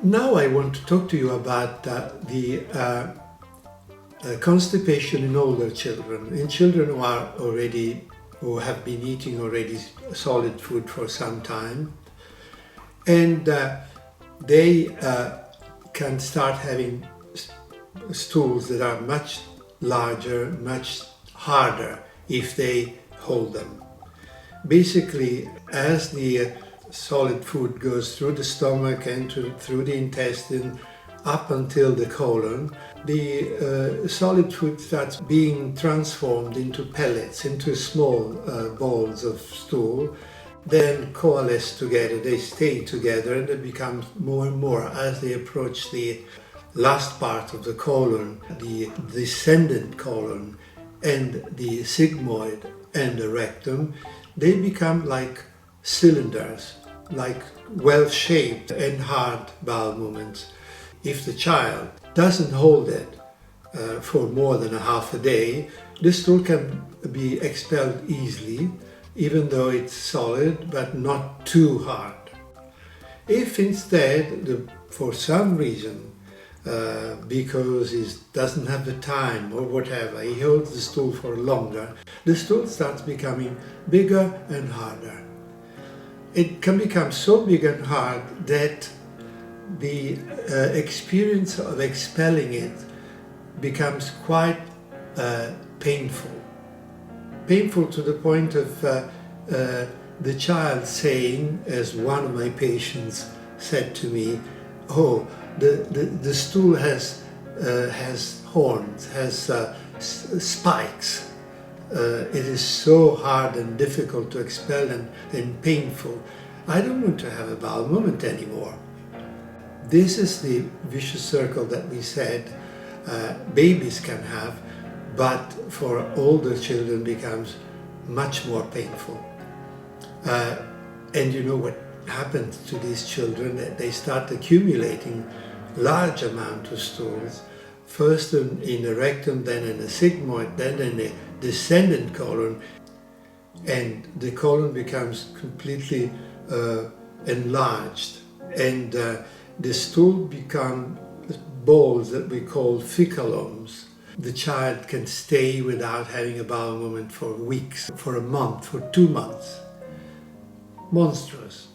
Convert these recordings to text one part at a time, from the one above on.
Now I want to talk to you about the constipation in older children, in children who have been eating already solid food for some time, and they can start having stools that are much larger, much harder if they hold them. Basically, as the solid food goes through the stomach and through the intestine up until the colon, the solid food starts being transformed into pellets, into small balls of stool, then coalesce together, they stay together, and they become more and more as they approach the last part of the colon, the descendant colon and the sigmoid and the rectum. They become like cylinders, like well-shaped and hard bowel movements. If the child doesn't hold it for more than a half a day, the stool can be expelled easily, even though it's solid, but not too hard. If instead, for some reason, because he doesn't have the time or whatever, he holds the stool for longer, the stool starts becoming bigger and harder. It can become so big and hard that the experience of expelling it becomes quite painful. Painful to the point of the child saying, as one of my patients said to me, "Oh, the stool has horns, has spikes. It is so hard and difficult to expel and painful. I don't want to have a bowel movement anymore." This is the vicious circle that we said babies can have, but for older children becomes much more painful. And you know what happens to these children? That they start accumulating large amount of stools, first in the rectum, then in the sigmoid, then in the descendant colon, and the colon becomes completely enlarged, and the stool become balls that we call fecalums. The child can stay without having a bowel movement for weeks, for a month, for 2 months. Monstrous.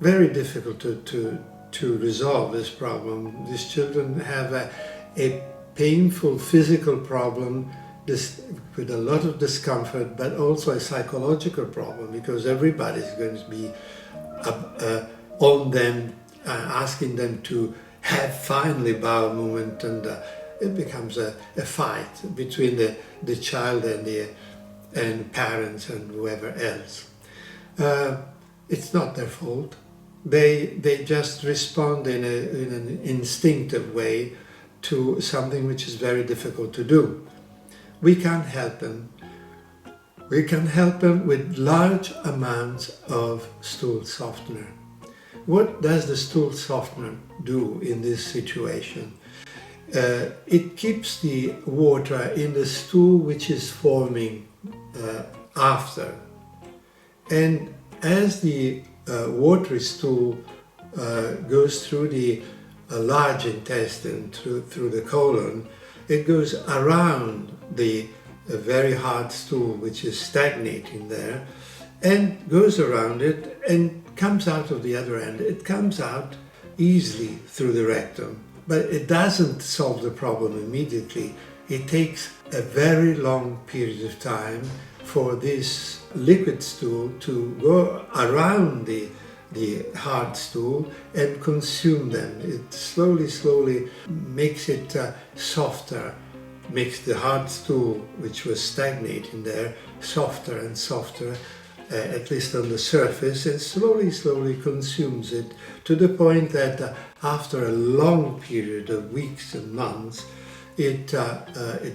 Very difficult to resolve this problem. These children have a painful physical problem with a lot of discomfort, but also a psychological problem, because everybody's going to be on them, asking them to have finally bowel movement, and it becomes a fight between the child and parents and whoever else. It's not their fault. They just respond in an instinctive way to something which is very difficult to do. We can't help them. We can help them with large amounts of stool softener. What does the stool softener do in this situation? It keeps the water in the stool which is forming after. And as the watery stool goes through the large intestine, through the colon, it goes around the very hard stool which is stagnating there, and goes around it and comes out of the other end. It comes out easily through the rectum, but it doesn't solve the problem immediately. It takes a very long period of time for this liquid stool to go around the hard stool and consume them. It slowly makes it softer, makes the hard stool, which was stagnating there, softer and softer, at least on the surface, and slowly consumes it, to the point that after a long period of weeks and months, it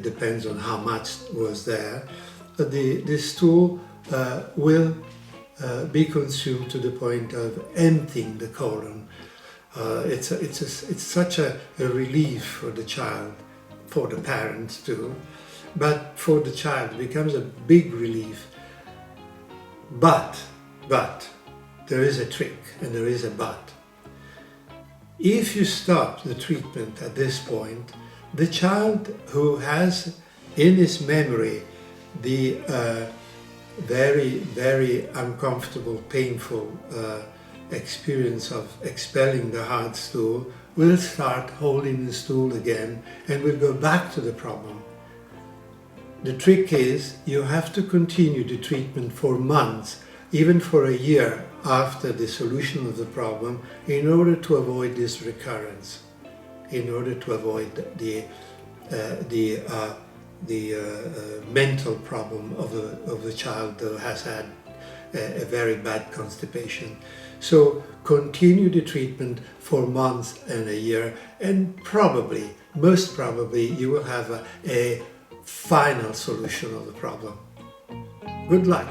depends on how much was there, the stool will be consumed to the point of emptying the colon. It's such a relief for the child, for the parents too, but for the child it becomes a big relief. But there is a trick, and there is a but. If you stop the treatment at this point, the child who has in his memory the very, very uncomfortable, painful experience of expelling the hard stool will start holding the stool again and will go back to the problem. The trick is you have to continue the treatment for months, even for a year after the solution of the problem, in order to avoid this recurrence, in order to avoid the mental problem of the child who has had a very bad constipation. So continue the treatment for months and a year, and probably, most probably, you will have a final solution of the problem. Good luck.